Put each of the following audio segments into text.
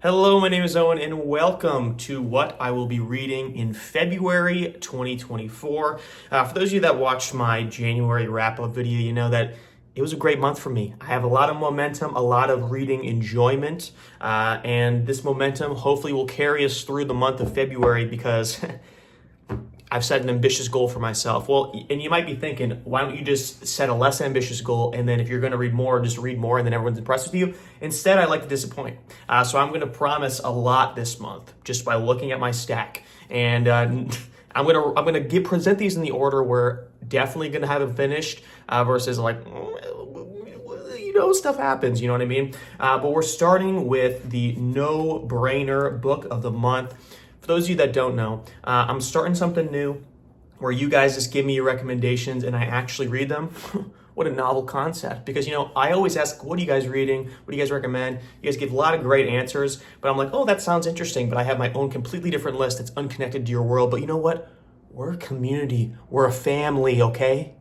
Hello, my name is Owen, and welcome to what I will be reading in February 2024. For those of you that watched my January wrap-up video, you know that it was a great month for me. I have a lot of momentum, a lot of reading enjoyment, and this momentum hopefully will carry us through the month of February because I've set an ambitious goal for myself. Well, and you might be thinking, why don't you just set a less ambitious goal, and then if you're going to read more, just read more, and then everyone's impressed with you? Instead, I like to disappoint. So I'm going to promise a lot this month just by looking at my stack, and I'm going to present these in the order we're definitely going to have it finished versus like, stuff happens, you know what I mean? But we're starting with the no-brainer book of the month. For those of you that don't know, I'm starting something new where you guys just give me your recommendations and I actually read them. What a novel concept. Because, I always ask, what are you guys reading? What do you guys recommend? You guys give a lot of great answers, but I'm like, oh, that sounds interesting, but I have my own completely different list that's unconnected to your world. But you know what? We're a community. We're a family, okay?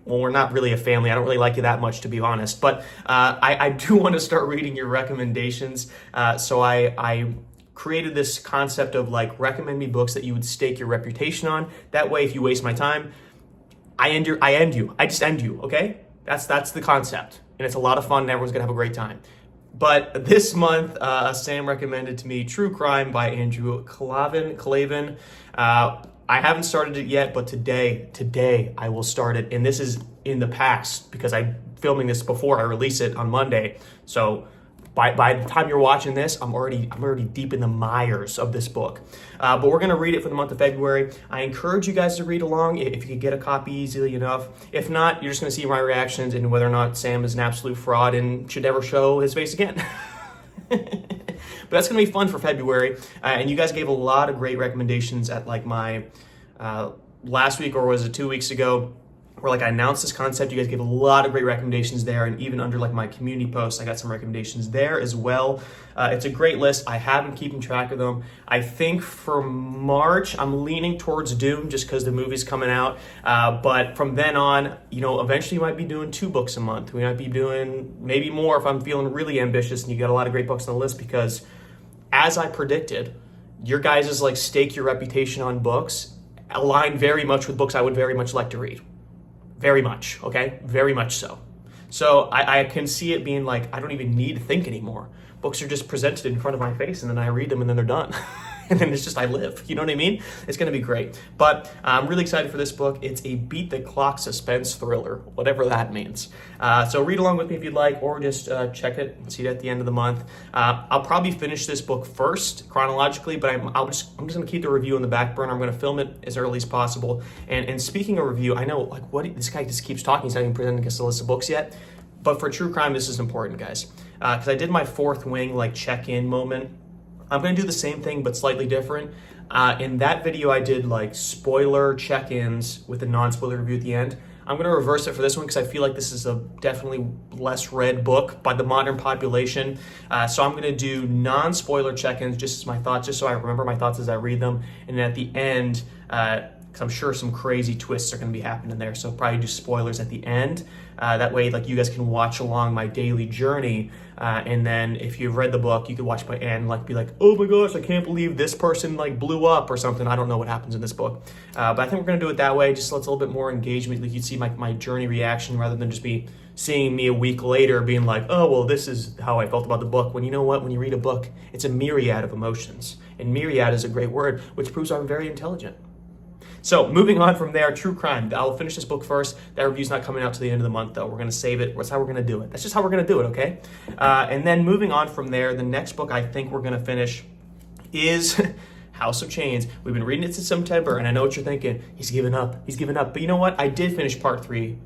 Well, we're not really a family. I don't really like you that much, to be honest. But I do want to start reading your recommendations. So I created this concept of like, recommend me books that you would stake your reputation on. That way, if you waste my time, I end you. I just end you, okay? That's the concept. And it's a lot of fun and everyone's gonna have a great time. But this month, Sam recommended to me True Crime by Andrew Klavan. I haven't started it yet, but today I will start it. And this is in the past because I'm filming this before I release it on Monday. So by the time you're watching this, I'm already deep in the mires of this book. But we're gonna read it for the month of February. I encourage you guys to read along if you could get a copy easily enough. If not, you're just gonna see my reactions and whether or not Sam is an absolute fraud and should never show his face again. But that's gonna be fun for February. And you guys gave a lot of great recommendations at like my last week, or was it 2 weeks ago, where like I announced this concept. You guys gave a lot of great recommendations there, and even under like my community posts, I got some recommendations there as well. It's a great list. I have been keeping track of them. I think for March, I'm leaning towards Dune just because the movie's coming out. But from then on, eventually we might be doing 2 books a month. We might be doing maybe more if I'm feeling really ambitious and you got a lot of great books on the list, because as I predicted, your guys' like stake your reputation on books align very much with books I would very much like to read. Very much, okay? Very much so. So I can see it being like, I don't even need to think anymore. Books are just presented in front of my face and then I read them and then they're done. And then it's just, I live, you know what I mean? It's gonna be great. But I'm really excited for this book. It's a beat the clock suspense thriller, whatever that means. So read along with me if you'd like, or just check it and see it at the end of the month. I'll probably finish this book first chronologically, but I'm just gonna keep the review on the back burner. I'm gonna film it as early as possible. And speaking of review, I know like what this guy just keeps talking, he's not even presenting us a list of books yet. But for True Crime, this is important, guys. Because I did my fourth wing like check-in moment. I'm gonna do the same thing, but slightly different. In that video, I did like spoiler check-ins with a non-spoiler review at the end. I'm gonna reverse it for this one because I feel like this is a definitely less read book by the modern population. So I'm gonna do non-spoiler check-ins, just as my thoughts, just so I remember my thoughts as I read them. And at the end, because I'm sure some crazy twists are gonna be happening there, so probably do spoilers at the end. That way, like, you guys can watch along my daily journey, and then if you've read the book, you can watch by and like be like, oh my gosh, I can't believe this person like blew up or something. I don't know what happens in this book, but I think we're gonna do it that way. Just so it's a little bit more engagement. Like, you'd see my journey reaction rather than just be seeing me a week later being like, oh well, this is how I felt about the book. When you know what, when you read a book, it's a myriad of emotions, and myriad is a great word, which proves I'm very intelligent. So moving on from there, True Crime. I'll finish this book first. That review's not coming out to the end of the month, though. We're going to save it. That's how we're going to do it. That's just how we're going to do it, okay? And then moving on from there, the next book I think we're going to finish is House of Chains. We've been reading it since September, and I know what you're thinking. He's given up. He's given up. But you know what? I did finish part 3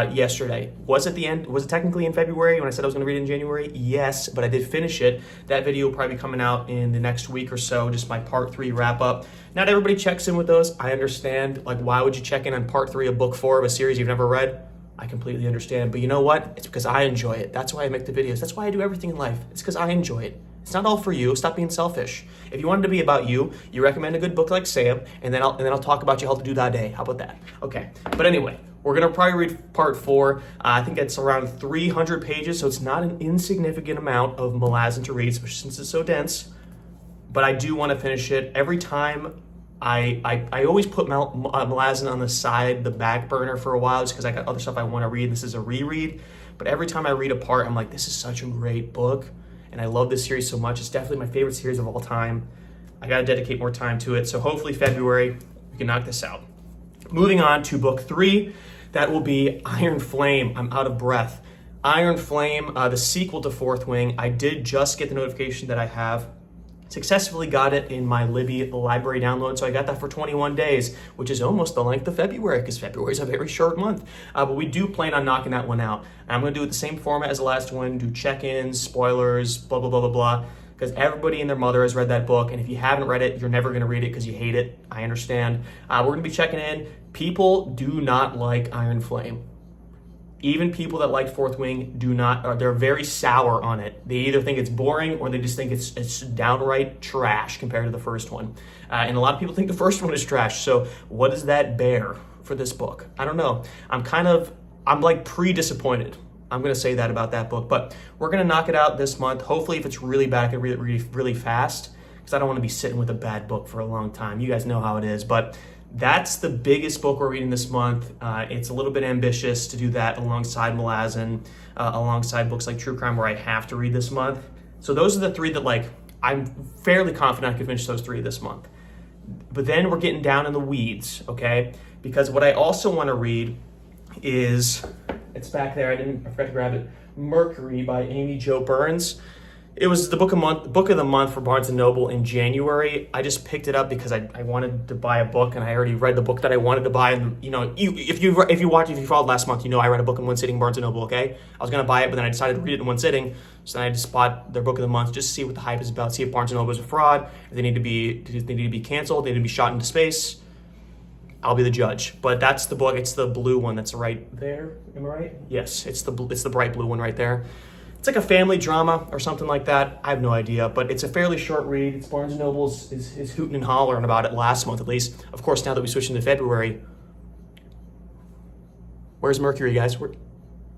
yesterday. Was it technically in February when I said I was going to read it in January? Yes, but I did finish it. That video will probably be coming out in the next week or so, just my part 3 wrap up. Not everybody checks in with those. I understand. Like, why would you check in on part 3 of book 4 of a series you've never read? I completely understand. But you know what? It's because I enjoy it. That's why I make the videos. That's why I do everything in life. It's because I enjoy it. It's not all for you. Stop being selfish. If you want it to be about you, you recommend a good book like Sam, and then I'll talk about you how to do that day. How about that? Okay. But anyway, We're going to probably read part 4. I think it's around 300 pages, so it's not an insignificant amount of Malazan to read, especially since it's so dense. But I do want to finish it. Every time I always put Malazan on the side, the back burner for a while, just because I got other stuff I want to read. This is a reread. But every time I read a part, I'm like, this is such a great book. And I love this series so much. It's definitely my favorite series of all time. I got to dedicate more time to it. So hopefully February, we can knock this out. Moving on to book 3, that will be Iron Flame. I'm out of breath. Iron Flame, the sequel to Fourth Wing. I did just get the notification that I have successfully got it in my Libby library download, so I got that for 21 days, which is almost the length of February, because February is a very short month. But we do plan on knocking that one out. I'm going to do it the same format as the last one, do check-ins, spoilers, blah, blah, blah, blah, blah, because everybody and their mother has read that book, and if you haven't read it, you're never going to read it because you hate it. I understand. We're going to be checking in. People do not like Iron Flame. Even people that like Fourth Wing do not, they're very sour on it. They either think it's boring or they just think it's downright trash compared to the first one. And a lot of people think the first one is trash. So what does that bear for this book? I don't know. I'm like pre-disappointed. I'm going to say that about that book, but we're going to knock it out this month. Hopefully if it's really bad, I can read it really, really fast, because I don't want to be sitting with a bad book for a long time. You guys know how it is, but that's the biggest book we're reading this month. It's a little bit ambitious to do that alongside Malazan, alongside books like True Crime, where I have to read this month. So those are the 3 that I'm fairly confident I could finish those 3 this month. But then we're getting down in the weeds, okay? Because what I also want to read is, it's back there, I forgot to grab it, Mercury by Amy Jo Burns. It was the book of the month for Barnes & Noble in January. I just picked it up because I wanted to buy a book, and I already read the book that I wanted to buy. And if you followed last month, I read a book in one sitting, Barnes & Noble. Okay, I was gonna buy it, but then I decided to read it in one sitting. So then I just bought their book of the month just to see what the hype is about, see if Barnes & Noble is a fraud, if they need to be canceled, they need to be shot into space. I'll be the judge. But that's the book. It's the blue one that's right there. Am I right? Yes, it's the bright blue one right there. It's like a family drama or something like that. I have no idea, but it's a fairly short read. It's Barnes & Noble's is hooting and hollering about it last month at least. Of course, now that we switched into February, where's Mercury, guys?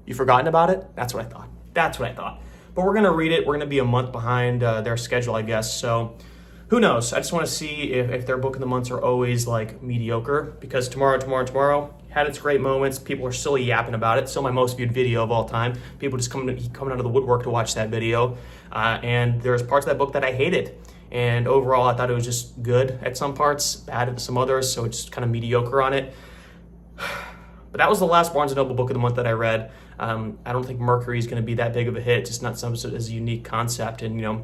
You forgotten about it? That's what I thought. But we're going to read it. We're going to be a month behind their schedule, I guess. So who knows? I just want to see if their book of the months are always mediocre, because tomorrow had its great moments. People are still yapping about it. Still my most viewed video of all time. People just coming out of the woodwork to watch that video. And there's parts of that book that I hated. And overall, I thought it was just good at some parts, bad at some others. So it's kind of mediocre on it. But that was the last Barnes & Noble book of the month that I read. I don't think Mercury is going to be that big of a hit. It's just not something as a unique concept. And,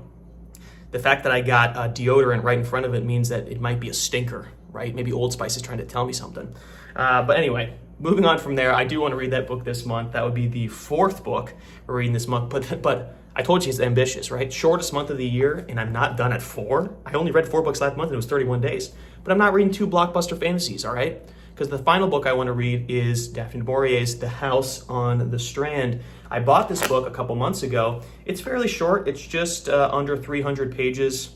the fact that I got deodorant right in front of it means that it might be a stinker, right? Maybe Old Spice is trying to tell me something. But anyway, moving on from there, I do want to read that book this month. That would be the 4th book we're reading this month. But I told you it's ambitious, right? Shortest month of the year, and I'm not done at 4. I only read 4 books last month, and it was 31 days. But I'm not reading 2 blockbuster fantasies, all right? Because the final book I want to read is Daphne du Maurier's The House on the Strand. I bought this book a couple months ago. It's fairly short. It's just under 300 pages,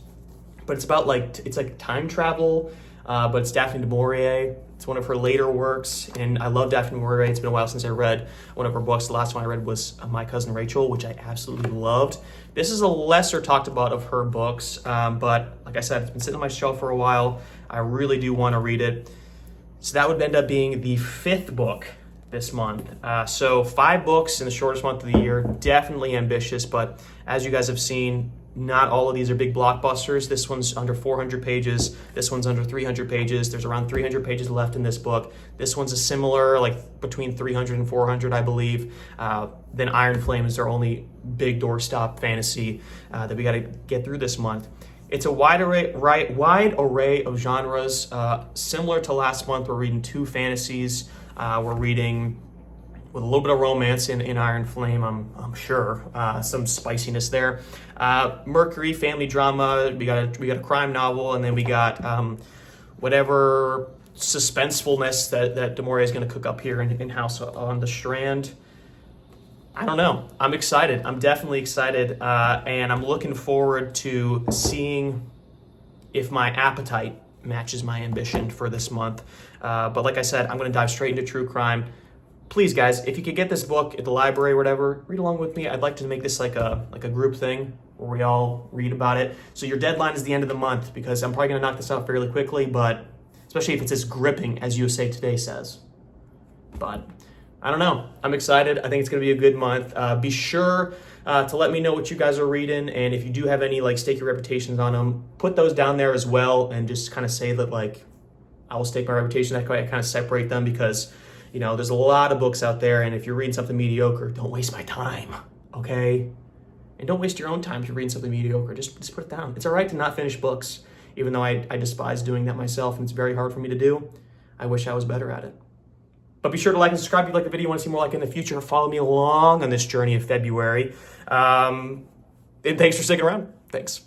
but it's about it's like time travel, but it's Daphne du Maurier. It's one of her later works, and I love Daphne du Maurier. It's been a while since I read one of her books. The last one I read was My Cousin Rachel, which I absolutely loved. This is a lesser talked about of her books, but like I said, it's been sitting on my shelf for a while. I really do want to read it. So that would end up being the 5th book this month. So 5 books in the shortest month of the year, definitely ambitious, but as you guys have seen, not all of these are big blockbusters. This one's under 400 pages. This one's under 300 pages. There's around 300 pages left in this book. This one's a similar, between 300 and 400, I believe. Then Iron Flame is their only big doorstop fantasy that we got to get through this month. It's a wide array of genres. Similar to last month, we're reading 2 fantasies. We're reading with a little bit of romance in Iron Flame, I'm sure. Some spiciness there. Mercury, family drama. We got a crime novel, and then we got whatever suspensefulness that du Maurier is going to cook up here in House on the Strand. I don't know. I'm excited. I'm definitely excited, and I'm looking forward to seeing if my appetite matches my ambition for this month. But like I said, I'm going to dive straight into true crime. please, guys, if you could get this book at the library or whatever, read along with me. I'd like to make this like a group thing where we all read about it. So your deadline is the end of the month, because I'm probably going to knock this out fairly quickly, but especially if it's as gripping as USA Today says. But I don't know. I'm excited. I think it's going to be a good month. Be sure to let me know what you guys are reading, and if you do have any like stake your reputations on them, put those down there as well, and just kind of say that like I will stake my reputation. That way I kind of separate them, because you know there's a lot of books out there, and if you're reading something mediocre, don't waste my time, okay? And don't waste your own time if you're reading something mediocre. Just put it down. It's all right to not finish books, even though I despise doing that myself, and it's very hard for me to do. I wish I was better at it. But be sure to like and subscribe if you like the video, want to see more like in the future. Follow me along on this journey of February. And thanks for sticking around. Thanks.